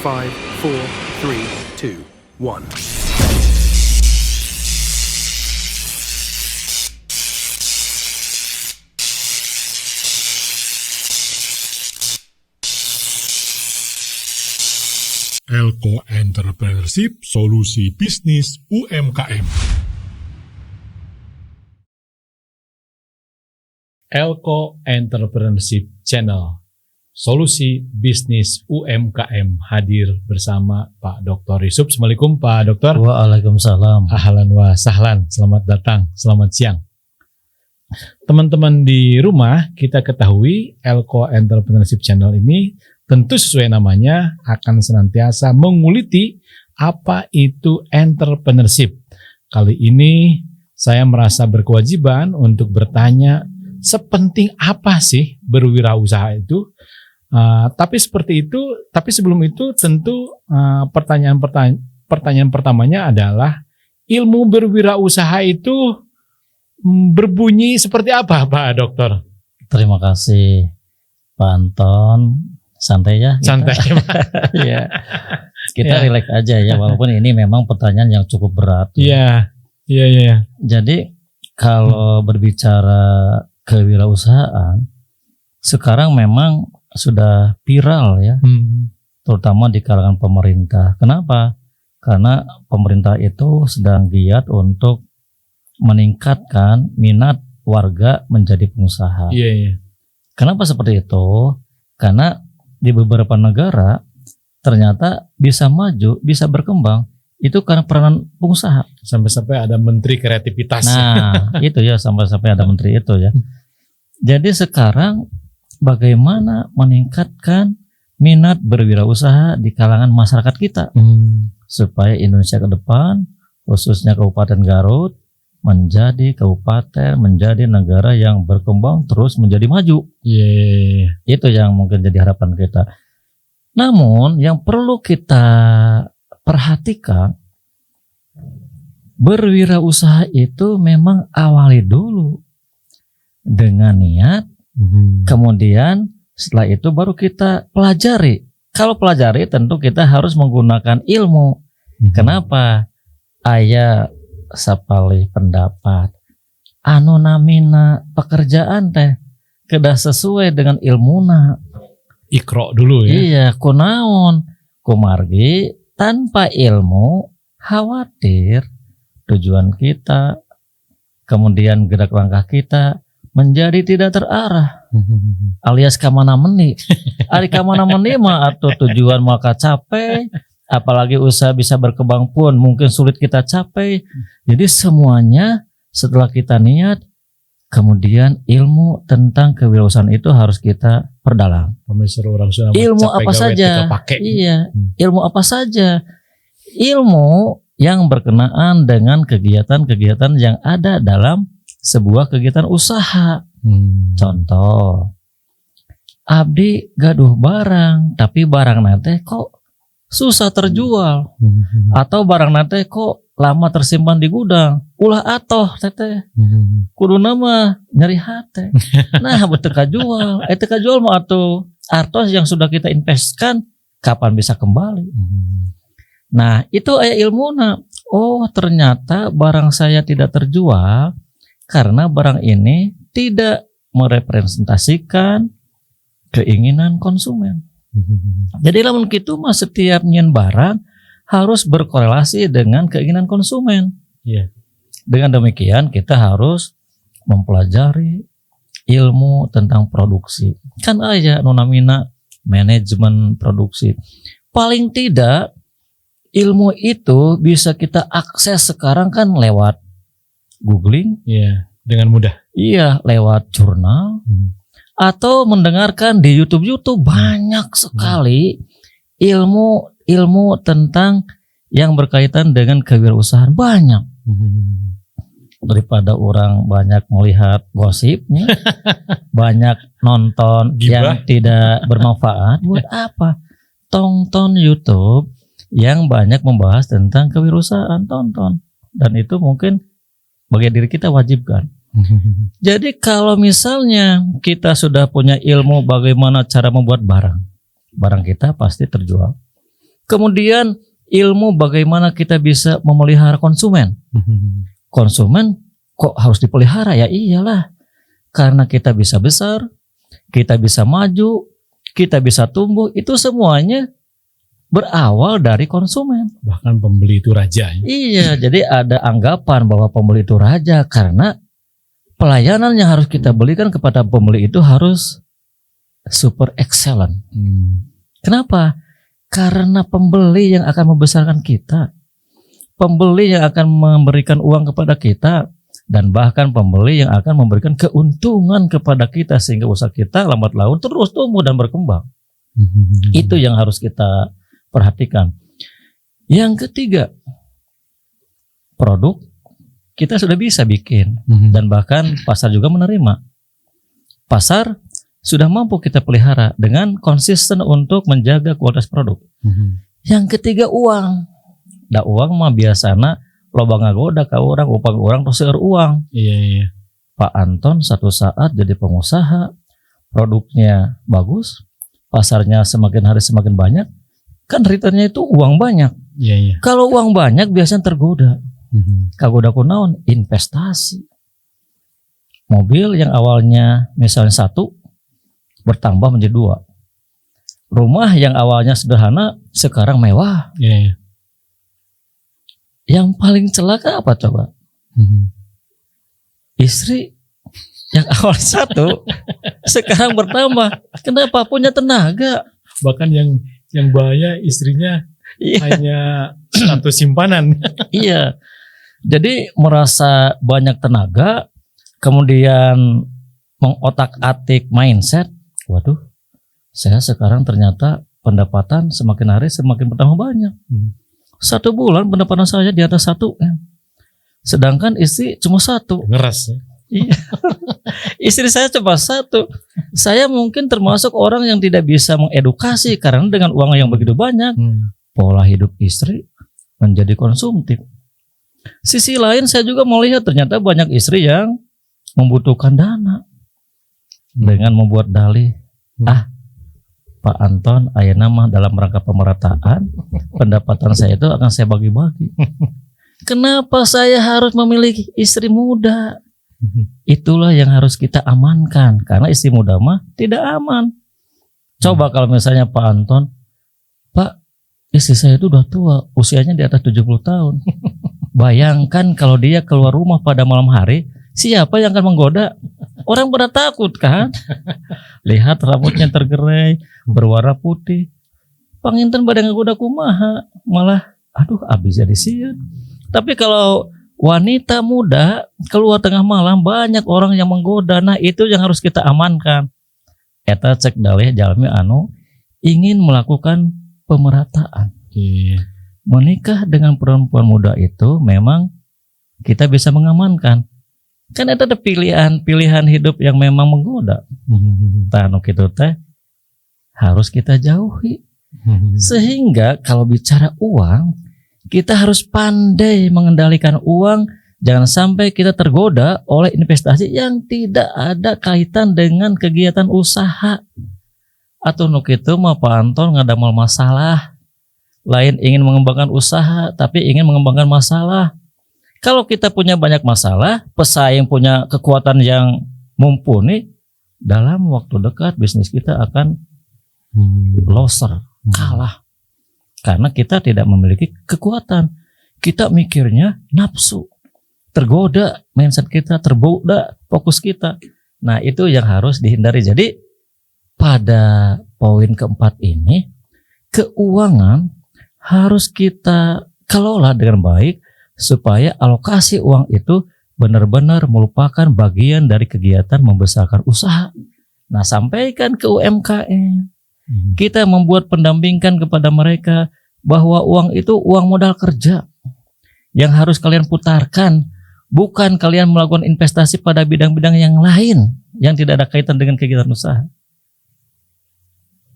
5, 4, 3, 2, 1. Elko Entrepreneurship, solusi bisnis UMKM. Elko Entrepreneurship Channel, solusi bisnis UMKM, hadir bersama Pak Dr. Yusuf. Assalamualaikum Pak Dokter. Waalaikumsalam. Ahlan wa sahlan, selamat datang, selamat siang. Teman-teman di rumah, kita ketahui Elko Entrepreneurship Channel ini tentu sesuai namanya akan senantiasa menguliti apa itu entrepreneurship. Kali ini saya merasa berkewajiban untuk bertanya sepenting apa sih berwirausaha itu. Tapi sebelum itu tentu pertanyaan pertamanya adalah ilmu berwirausaha itu berbunyi seperti apa Pak Dokter? Terima kasih Pak Anton. Santai ya. Santai Pak. Ya. Kita relax aja ya, walaupun ini memang pertanyaan yang cukup berat. Iya. Jadi kalau berbicara kewirausahaan, sekarang memang sudah viral ya, terutama di kalangan pemerintah. Kenapa? Karena pemerintah itu sedang giat untuk meningkatkan minat warga menjadi pengusaha. Iya. Kenapa seperti itu? Karena di beberapa negara ternyata bisa maju, bisa berkembang itu karena peranan pengusaha. Sampai-sampai ada menteri kreativitas. Nah, itu ya, sampai-sampai ada menteri itu ya. Jadi sekarang bagaimana meningkatkan minat berwirausaha di kalangan masyarakat kita supaya Indonesia ke depan, khususnya Kabupaten Garut, menjadi kabupaten, menjadi negara yang berkembang terus menjadi maju. Itu yang mungkin jadi harapan kita. Namun yang perlu kita perhatikan, berwirausaha itu memang awali dulu dengan niat, kemudian setelah itu baru kita pelajari. Kalau pelajari tentu kita harus menggunakan ilmu. Kenapa? Aya sapalih pendapat anu namina pekerjaan teh kedah sesuai dengan ilmuna. Ikro dulu ya. Iya, kunaon kumargi tanpa ilmu khawatir tujuan kita, kemudian gerak langkah kita menjadi tidak terarah, alias kamana meni. Ari kamana meni mah atau tujuan maka capek, apalagi usaha bisa berkembang pun mungkin sulit kita capai. Jadi semuanya setelah kita niat, kemudian ilmu tentang kewirausahaan itu harus kita perdalam. Ilmu apa saja? Iya, ilmu apa saja? Ilmu yang berkenaan dengan kegiatan-kegiatan yang ada dalam sebuah kegiatan usaha. Contoh, abdi gaduh barang, tapi barang nanti kok susah terjual, atau barang nanti kok lama tersimpan di gudang, ulah atoh teteh, kudu nama nyari hati. Nah betul kajual, kajual mau atau artos yang sudah kita investkan kapan bisa kembali. Nah itu aya ilmuna. Oh ternyata barang saya tidak terjual karena barang ini tidak merepresentasikan keinginan konsumen. Jadi lamun kitu mah setiap nyen barang harus berkorelasi dengan keinginan konsumen. Dengan demikian kita harus mempelajari ilmu tentang produksi. Kan aya nu namina manajemen produksi. Paling tidak ilmu itu bisa kita akses sekarang kan lewat googling. Dengan mudah. Iya, lewat jurnal. Atau mendengarkan di YouTube banyak sekali ilmu tentang yang berkaitan dengan kewirausahaan, banyak. Daripada orang banyak melihat gosipnya, banyak nonton yang tidak bermanfaat, buat apa? Tonton YouTube yang banyak membahas tentang kewirausahaan, tonton. Dan itu mungkin bagi diri kita wajibkan. Jadi kalau misalnya kita sudah punya ilmu bagaimana cara membuat barang kita pasti terjual. Kemudian ilmu bagaimana kita bisa memelihara konsumen. Konsumen kok harus dipelihara? Ya iyalah, karena kita bisa besar, kita bisa maju, kita bisa tumbuh, itu semuanya berawal dari konsumen. Bahkan pembeli itu raja. Iya, jadi ada anggapan bahwa pembeli itu raja karena pelayanan yang harus kita berikan kepada pembeli itu harus super excellent. Kenapa? Karena pembeli yang akan membesarkan kita, pembeli yang akan memberikan uang kepada kita, dan bahkan pembeli yang akan memberikan keuntungan kepada kita sehingga usaha kita lambat laun terus tumbuh dan berkembang. Itu yang harus kita perhatikan. Yang ketiga, produk kita sudah bisa bikin dan bahkan pasar juga menerima. Pasar sudah mampu kita pelihara dengan konsisten untuk menjaga kualitas produk. Yang ketiga, uang. Da uang mah biasana loba ngagoda ka orang, upang orang terus seueur uang. Iya. Pak Anton satu saat jadi pengusaha, produknya bagus, pasarnya semakin hari semakin banyak, kan returnnya itu uang banyak. Iya. Kalau uang banyak biasanya tergoda. Kagoda kunaon? Investasi. Mobil yang awalnya misalnya 1 bertambah menjadi 2. Rumah yang awalnya sederhana sekarang mewah. Iya. Yang paling celaka apa coba? Istri yang awal 1 sekarang bertambah. Kenapa? Punya tenaga. Bahkan yang bahaya istrinya hanya satu simpanan. Iya. Jadi merasa banyak tenaga, kemudian mengotak-atik mindset. Waduh, saya sekarang ternyata pendapatan semakin hari semakin bertambah banyak. 1 bulan pendapatan saya di atas 1, sedangkan istri cuma 1. Ngeras ya. Iya. Istri saya cuma 1. Saya mungkin termasuk orang yang tidak bisa mengedukasi karena dengan uang yang begitu banyak, pola hidup istri menjadi konsumtif. Sisi lain saya juga melihat ternyata banyak istri yang membutuhkan dana dengan membuat dalih. Pak Anton, ayeuna mah dalam rangka pemerataan, pendapatan saya itu akan saya bagi-bagi. Kenapa saya harus memiliki istri muda? Itulah yang harus kita amankan, karena istri muda mah tidak aman. Coba kalau misalnya Pak Anton, Pak, istri saya itu udah tua, usianya di atas 70 tahun. Bayangkan kalau dia keluar rumah pada malam hari, siapa yang akan menggoda? Orang pada takut kan? Lihat rambutnya tergerai, berwarna putih. Panginten pada ngagoda kumaha, malah aduh abis jadi sieun. Tapi kalau wanita muda keluar tengah malam banyak orang yang menggoda. Nah, itu yang harus kita amankan. Eta cek dalih jalmi anu ingin melakukan pemerataan. Menikah dengan perempuan muda itu memang kita bisa mengamankan. Kan itu ada pilihan hidup yang memang menggoda. Tanu kitu teh harus kita jauhi. Sehingga kalau bicara uang, kita harus pandai mengendalikan uang. Jangan sampai kita tergoda oleh investasi yang tidak ada kaitan dengan kegiatan usaha. Atau nu kitu mah Pak Anton ngadamel masalah. Lain ingin mengembangkan usaha tapi ingin mengembangkan masalah. Kalau kita punya banyak masalah, pesaing punya kekuatan yang mumpuni, dalam waktu dekat bisnis kita akan loser, kalah. Karena kita tidak memiliki kekuatan. Kita mikirnya nafsu, tergoda mindset kita, tergoda fokus kita. Nah, itu yang harus dihindari. Jadi pada poin keempat ini, keuangan harus kita kelola dengan baik supaya alokasi uang itu benar-benar merupakan bagian dari kegiatan membesarkan usaha. Nah, sampaikan ke UMKM. Kita membuat pendampingan kepada mereka bahwa uang itu uang modal kerja yang harus kalian putarkan, bukan kalian melakukan investasi pada bidang-bidang yang lain yang tidak ada kaitan dengan kegiatan usaha.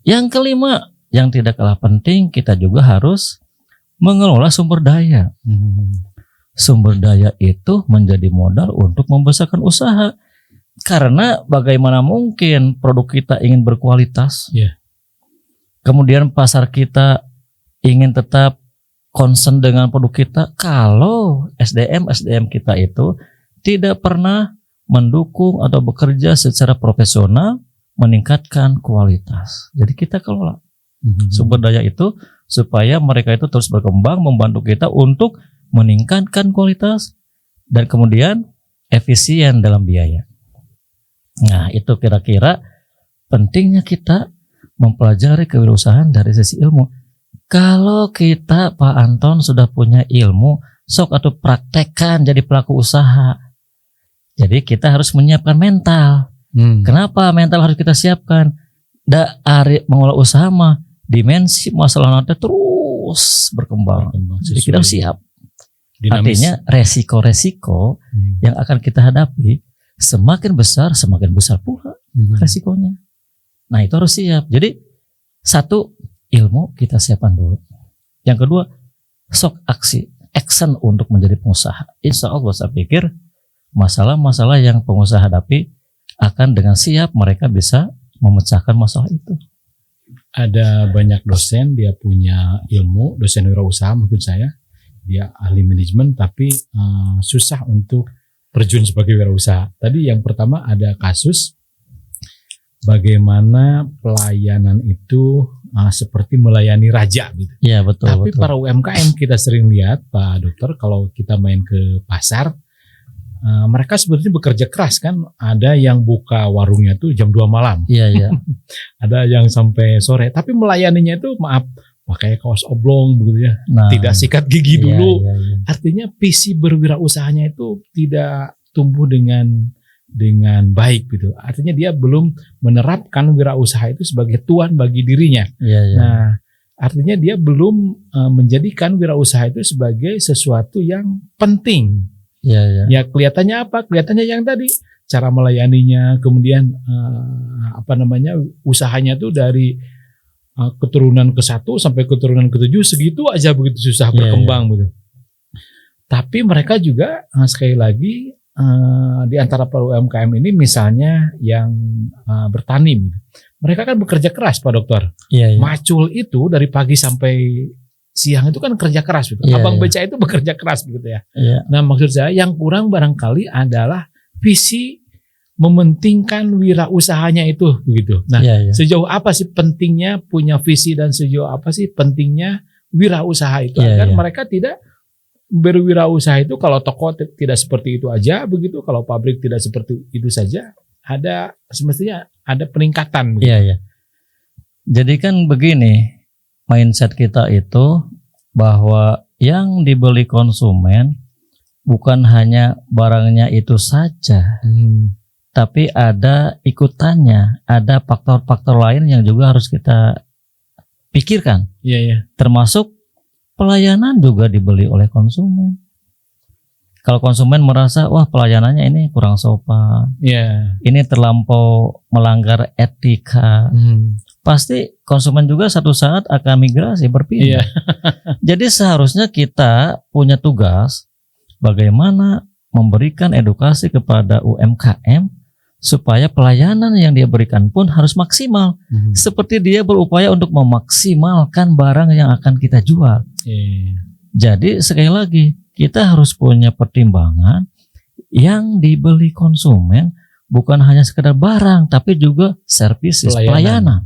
Yang kelima, yang tidak kalah penting, kita juga harus mengelola sumber daya. Sumber daya itu menjadi modal untuk membesarkan usaha. Karena bagaimana mungkin produk kita ingin berkualitas, kemudian pasar kita ingin tetap concern dengan produk kita kalau SDM kita itu tidak pernah mendukung atau bekerja secara profesional meningkatkan kualitas. Jadi kita kelola sumber daya itu supaya mereka itu terus berkembang, membantu kita untuk meningkatkan kualitas dan kemudian efisien dalam biaya. Nah, itu kira-kira pentingnya kita mempelajari kewirausahaan dari sisi ilmu. Kalau kita Pak Anton sudah punya ilmu, sok atau praktekkan jadi pelaku usaha. Jadi kita harus menyiapkan mental. Kenapa mental harus kita siapkan? Ari mengolah usaha mah dimensi masalah nanti terus berkembang. Jadi kita harus siap. Dinamis. Artinya resiko-resiko yang akan kita hadapi semakin besar pula resikonya. Nah, itu harus siap. Jadi satu, ilmu kita siapkan dulu. Yang kedua, sok action untuk menjadi pengusaha. Insya Allah saya pikir masalah-masalah yang pengusaha hadapi akan dengan siap mereka bisa memecahkan masalah itu. Ada banyak dosen, dia punya ilmu, dosen wirausaha maksud saya, dia ahli manajemen tapi susah untuk terjun sebagai wirausaha. Tadi yang pertama ada kasus bagaimana pelayanan itu seperti melayani raja gitu. Iya, betul. Tapi betul. para UMKM kita sering lihat Pak Dokter, kalau kita main ke pasar, mereka sebenarnya bekerja keras kan. Ada yang buka warungnya tuh jam 2 malam. Iya, iya. Ada yang sampai sore. Tapi melayaninya itu maaf pakai kaos oblong begitu ya. Nah, Tidak sikat gigi iya, dulu. iya, iya. Artinya visi berwirausahanya itu tidak tumbuh dengan baik gitu. Artinya dia belum menerapkan wirausaha itu sebagai tuan bagi dirinya. Iya, iya. Nah, artinya dia belum menjadikan wirausaha itu sebagai sesuatu yang penting. Iya, iya. Ya kelihatannya apa? Kelihatannya yang tadi cara melayaninya, kemudian usahanya tuh dari keturunan ke-1 sampai keturunan ke-7 segitu aja begitu susah berkembang gitu. Tapi mereka juga sekali lagi di antara para UMKM ini misalnya yang bertani gitu. Mereka kan bekerja keras Pak Dokter. Iya, iya. Macul itu dari pagi sampai siang itu kan kerja keras gitu. Iya, Abang iya. beca itu bekerja keras begitu ya. Iya. Nah, maksud saya yang kurang barangkali adalah visi mementingkan wirausahanya itu begitu. Nah, Iya, iya. sejauh apa sih pentingnya punya visi dan sejauh apa sih pentingnya wirausaha itu Iya, agar iya. mereka tidak berwirausaha itu kalau toko tidak seperti itu aja begitu, kalau pabrik tidak seperti itu saja, ada semestinya ada peningkatan begitu. Iya, iya. Jadi kan begini, mindset kita itu bahwa yang dibeli konsumen bukan hanya barangnya itu saja, tapi ada ikutannya, ada faktor-faktor lain yang juga harus kita pikirkan. Iya, iya. Termasuk pelayanan juga dibeli oleh konsumen. Kalau konsumen merasa, wah pelayanannya ini kurang sopan, Iya. ini terlampau melanggar etika, pasti konsumen juga satu saat akan migrasi berpindah. Iya. Jadi seharusnya kita punya tugas bagaimana memberikan edukasi kepada UMKM supaya pelayanan yang dia berikan pun harus maksimal. Seperti dia berupaya untuk memaksimalkan barang yang akan kita jual. Iya. Jadi sekali lagi kita harus punya pertimbangan yang dibeli konsumen bukan hanya sekedar barang tapi juga servis pelayanan.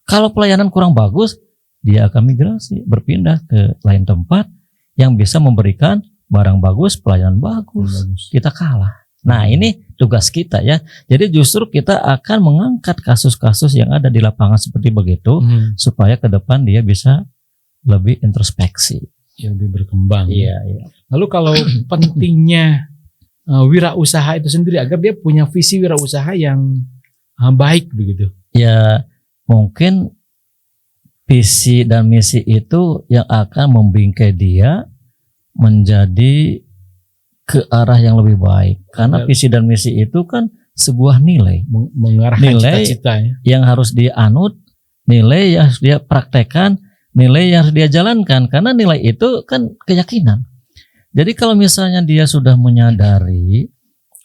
Kalau pelayanan kurang bagus, dia akan migrasi berpindah ke lain tempat yang bisa memberikan barang bagus, pelayanan bagus. Kita kalah. Nah, ini tugas kita ya. Jadi justru kita akan mengangkat kasus-kasus yang ada di lapangan seperti begitu supaya ke depan dia bisa lebih introspeksi. Ya, lebih berkembang. Iya, iya. Lalu kalau pentingnya wirausaha itu sendiri agar dia punya visi wirausaha yang baik begitu. Ya, mungkin visi dan misi itu yang akan membingkai dia menjadi ke arah yang lebih baik. Karena visi dan misi itu kan sebuah nilai. Mengarahkan Nilai cita-cita ya. yang harus dia anut, nilai yang harus dia praktekkan, nilai yang harus dia jalankan. Karena nilai itu kan keyakinan. Jadi kalau misalnya dia sudah menyadari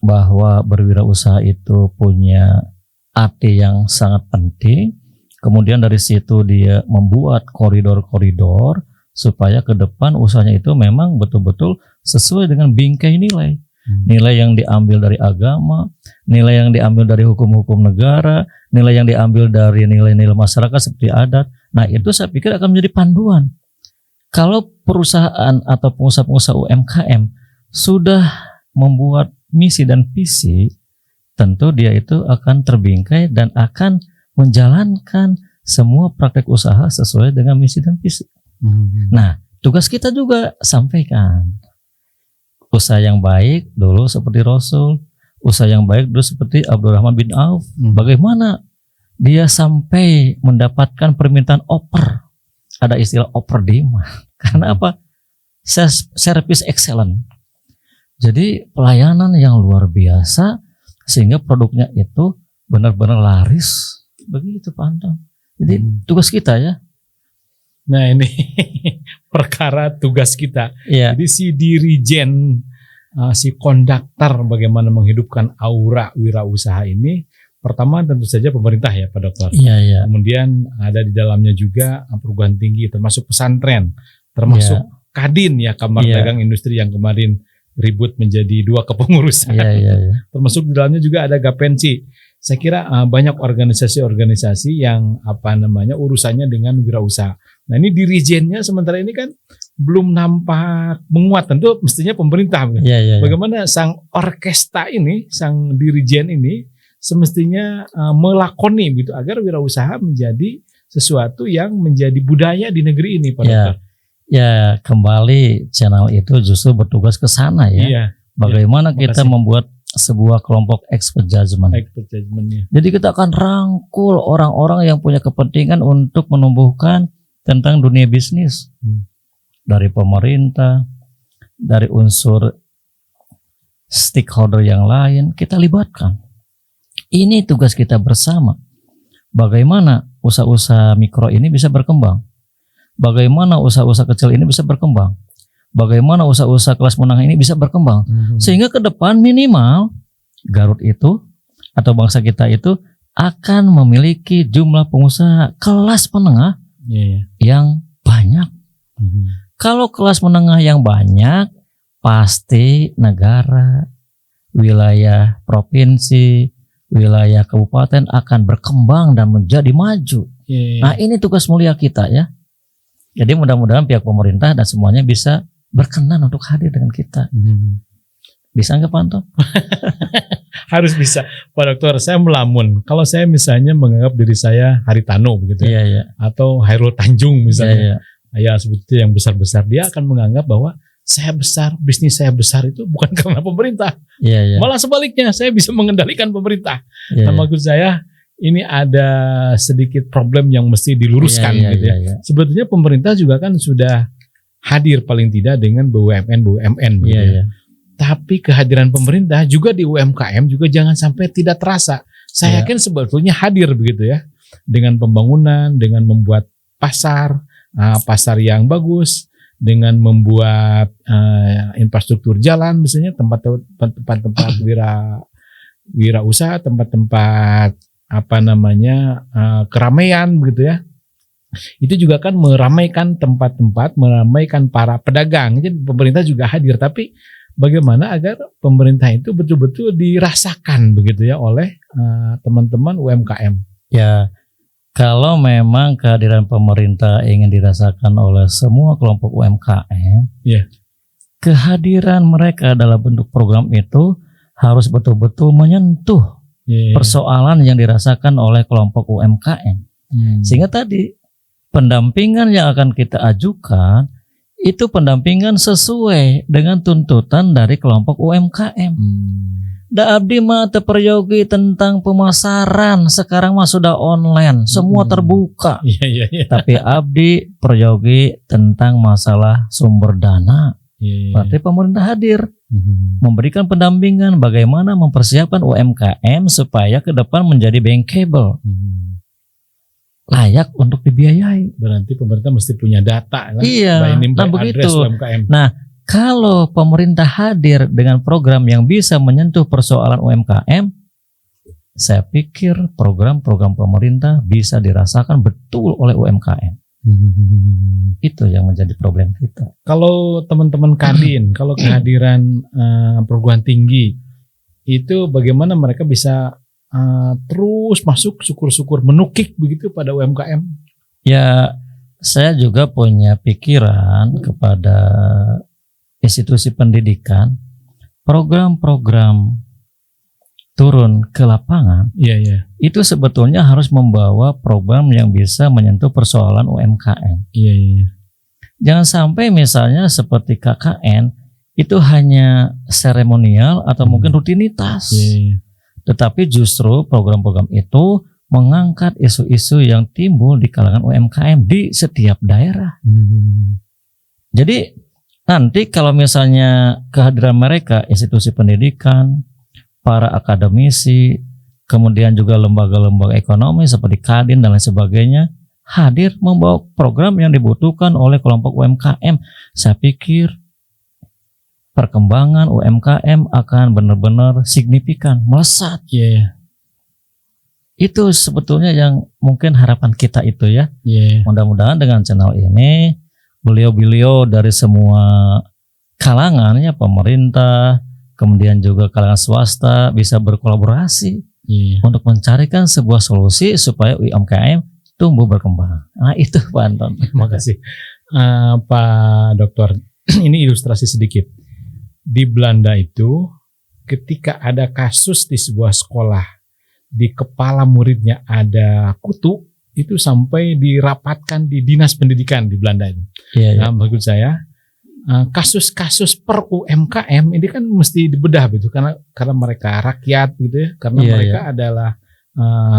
bahwa berwirausaha itu punya arti yang sangat penting, Kemudian dari situ dia membuat koridor-koridor supaya ke depan usahanya itu memang betul-betul sesuai dengan bingkai nilai. Nilai yang diambil dari agama, nilai yang diambil dari hukum-hukum negara, nilai yang diambil dari nilai-nilai masyarakat seperti adat. Nah, itu saya pikir akan menjadi panduan. Kalau perusahaan atau pengusaha-pengusaha UMKM sudah membuat misi dan visi, tentu dia itu akan terbingkai dan akan menjalankan semua praktek usaha sesuai dengan misi dan visi. Nah, tugas kita juga sampaikan usaha yang baik dulu seperti Rasul, usaha yang baik dulu seperti Abdurrahman bin Auf. Bagaimana dia sampai mendapatkan permintaan oper? Ada istilah oper demand. Karena apa? Service excellent. Jadi pelayanan yang luar biasa sehingga produknya itu benar-benar laris. Begitu Pak Anton. Jadi tugas kita ya. Nah ini perkara tugas kita. Iya. Jadi si dirijen, si konduktor bagaimana menghidupkan aura wirausaha ini, pertama tentu saja pemerintah ya Pak Dokter. Iya, iya. Kemudian ada di dalamnya juga perguruan tinggi, termasuk pesantren, termasuk Kadin ya, Kamar Dagang Industri yang kemarin ribut menjadi 2 kepengurusan. Iya, iya, iya. Termasuk di dalamnya juga ada Gapensi. Saya kira banyak organisasi-organisasi yang urusannya dengan wirausaha. Nah ini dirijennya sementara ini kan belum nampak menguat, tentu mestinya pemerintah. Iya, iya, iya. Bagaimana sang orkestra ini, sang dirijen ini semestinya melakoni gitu agar wirausaha menjadi sesuatu yang menjadi budaya di negeri ini Pak Dokter. Ya kembali channel itu justru bertugas ke sana ya. Iya. Bagaimana kita membuat sebuah kelompok expert judgment. Jadi kita akan rangkul orang-orang yang punya kepentingan untuk menumbuhkan tentang dunia bisnis. Dari pemerintah, dari unsur stakeholder yang lain, kita libatkan. Ini tugas kita bersama. Bagaimana usaha-usaha mikro ini bisa berkembang? Bagaimana usaha-usaha kecil ini bisa berkembang? Bagaimana usaha-usaha kelas menengah ini bisa berkembang? Sehingga ke depan minimal Garut itu atau bangsa kita itu akan memiliki jumlah pengusaha kelas menengah yang banyak. Kalau kelas menengah yang banyak, pasti negara, wilayah provinsi, wilayah kabupaten akan berkembang dan menjadi maju. Nah ini tugas mulia kita ya. Jadi mudah-mudahan pihak pemerintah dan semuanya bisa berkenan untuk hadir dengan kita. Bisa nggak Pak Anton? Harus bisa Pak Dokter. Saya melamun kalau saya misalnya menganggap diri saya Haritano begitu ya, atau Hairul Tanjung misalnya, ya sebetulnya yang besar-besar, dia akan menganggap bahwa saya besar, bisnis saya besar itu bukan karena pemerintah, malah sebaliknya saya bisa mengendalikan pemerintah. Nah, maksud saya ini ada sedikit problem yang mesti diluruskan gitu ya. Sebetulnya pemerintah juga kan sudah hadir paling tidak dengan BUMN gitu ya. Tapi kehadiran pemerintah juga di UMKM juga jangan sampai tidak terasa. Saya yakin sebetulnya hadir begitu ya, dengan pembangunan, dengan membuat pasar yang bagus, dengan membuat infrastruktur jalan misalnya, tempat-tempat wirausaha, tempat-tempat keramaian begitu ya. Itu juga kan meramaikan tempat-tempat, meramaikan para pedagang. Jadi pemerintah juga hadir, tapi bagaimana agar pemerintah itu betul-betul dirasakan begitu ya oleh teman-teman UMKM. Ya, kalau memang kehadiran pemerintah ingin dirasakan oleh semua kelompok UMKM, kehadiran mereka dalam bentuk program itu harus betul-betul menyentuh persoalan yang dirasakan oleh kelompok UMKM. Sehingga tadi pendampingan yang akan kita ajukan itu pendampingan sesuai dengan tuntutan dari kelompok UMKM. Da abdi mah teu peryogi tentang pemasaran, sekarang mah sudah online, semua terbuka. Tapi abdi peryogi tentang masalah sumber dana. Berarti pemerintah hadir memberikan pendampingan bagaimana mempersiapkan UMKM supaya ke depan menjadi bankable. Layak untuk dibiayai. Berarti pemerintah mesti punya data kan? Nah begitu. UMKM. Nah kalau pemerintah hadir dengan program yang bisa menyentuh persoalan UMKM, saya pikir program-program pemerintah bisa dirasakan betul oleh UMKM. Itu yang menjadi problem kita. Kalau teman-teman Kadin, kalau kehadiran perguruan tinggi itu bagaimana mereka bisa terus masuk syukur-syukur menukik begitu pada UMKM? Ya, saya juga punya pikiran kepada institusi pendidikan, program-program turun ke lapangan, Iya. itu sebetulnya harus membawa program yang bisa menyentuh persoalan UMKM. Iya. Jangan sampai misalnya seperti KKN itu hanya seremonial atau mungkin rutinitas. Iya. Tetapi justru program-program itu mengangkat isu-isu yang timbul di kalangan UMKM di setiap daerah. Jadi nanti kalau misalnya kehadiran mereka, institusi pendidikan, para akademisi, kemudian juga lembaga-lembaga ekonomi seperti Kadin dan lain sebagainya, hadir membawa program yang dibutuhkan oleh kelompok UMKM, saya pikir perkembangan UMKM akan benar-benar signifikan, melesat. Iya. Itu sebetulnya yang mungkin harapan kita itu ya. Iya. Mudah-mudahan dengan channel ini beliau-beliau dari semua kalangan ya, pemerintah, kemudian juga kalangan swasta bisa berkolaborasi untuk mencarikan sebuah solusi supaya UMKM tumbuh berkembang. Nah itu Pak Anton. Terima kasih Pak Dokter. Ini ilustrasi sedikit. Di Belanda itu ketika ada kasus di sebuah sekolah, di kepala muridnya ada kutu, itu sampai dirapatkan di dinas pendidikan di Belanda itu. Iya. Nah, maksud saya kasus-kasus per UMKM ini kan mesti dibedah gitu, karena mereka rakyat gitu ya, karena mereka adalah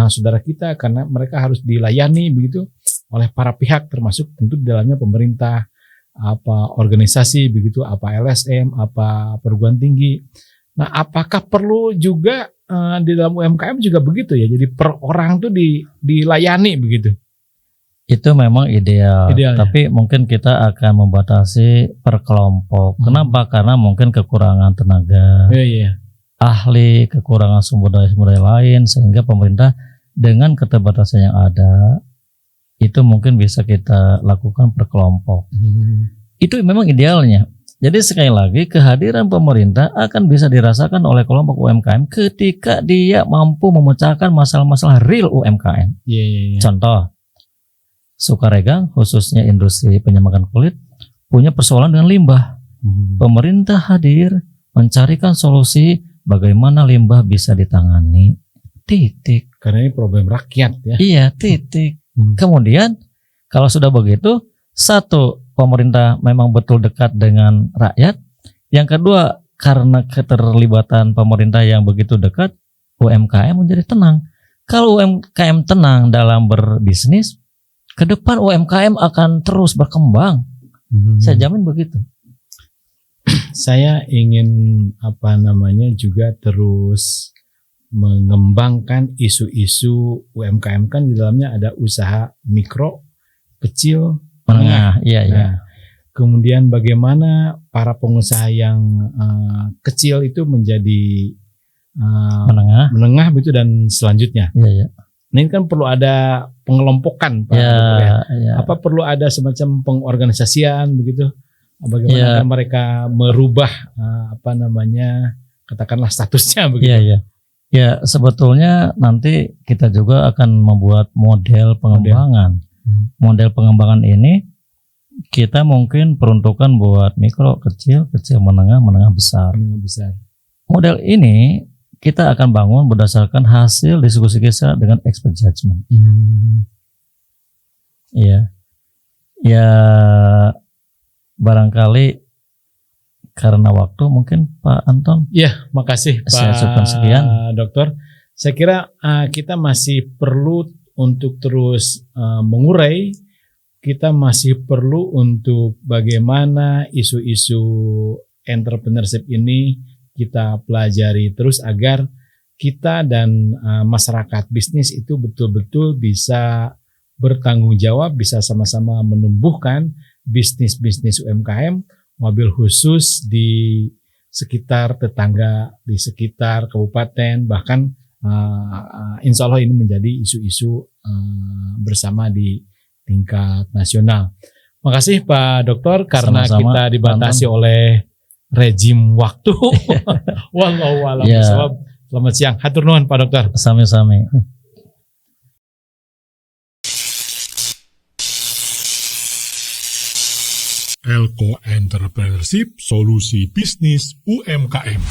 saudara kita, karena mereka harus dilayani begitu oleh para pihak, termasuk tentu di dalamnya pemerintah, apa organisasi begitu, apa LSM, apa perguruan tinggi. Nah, apakah perlu juga di dalam UMKM juga begitu ya? Jadi per orang tuh dilayani begitu. Itu memang ideal, Idealnya. tapi mungkin kita akan membatasi per kelompok. Kenapa? Karena mungkin kekurangan tenaga Iya. ahli, kekurangan sumber daya lain, sehingga pemerintah dengan keterbatasan yang ada itu mungkin bisa kita lakukan per kelompok. Itu memang idealnya. Jadi sekali lagi kehadiran pemerintah akan bisa dirasakan oleh kelompok UMKM ketika dia mampu memecahkan masalah-masalah real UMKM. Iya. Contoh, Sukaregang khususnya industri penyemakan kulit punya persoalan dengan limbah. Pemerintah hadir mencarikan solusi bagaimana limbah bisa ditangani. Titik. Karena ini problem rakyat ya. Iya, titik. Kemudian kalau sudah begitu, satu, pemerintah memang betul dekat dengan rakyat. Yang kedua, karena keterlibatan pemerintah yang begitu dekat, UMKM menjadi tenang. Kalau UMKM tenang dalam berbisnis, ke depan UMKM akan terus berkembang. Saya jamin begitu. Saya ingin juga terus mengembangkan isu-isu UMKM, kan di dalamnya ada usaha mikro, kecil, menengah. Iya. Nah, kemudian bagaimana para pengusaha yang kecil itu menjadi menengah begitu dan selanjutnya. Iya. Nah, ini kan perlu ada pengelompokan, Pak. Ya. Apa perlu ada semacam pengorganisasian begitu? Bagaimana akan mereka merubah katakanlah statusnya begitu? Iya. Ya, sebetulnya nanti kita juga akan membuat model pengembangan. Model pengembangan ini kita mungkin peruntukan buat mikro, kecil, menengah, besar. Model ini kita akan bangun berdasarkan hasil diskusi kita dengan expert judgment. Iya. Ya, barangkali karena waktu mungkin Pak Anton. Ya, makasih Pak. Saya cukupkan sekian. Dokter. Saya kira kita masih perlu untuk terus mengurai. Kita masih perlu untuk bagaimana isu-isu entrepreneurship ini kita pelajari terus agar kita dan masyarakat bisnis itu betul-betul bisa bertanggung jawab, bisa sama-sama menumbuhkan bisnis-bisnis UMKM, mobil khusus di sekitar tetangga, di sekitar kabupaten, bahkan insya Allah ini menjadi isu-isu bersama di tingkat nasional. Makasih Pak Dokter karena Sama-sama, kita dibatasi oleh rejim waktu. Wallahu a'lam Ya. bishawab. Selamat siang. Hatur nuhun Pak Dokter. Sami-sami. Elko Entrepreneurship, solusi bisnis UMKM.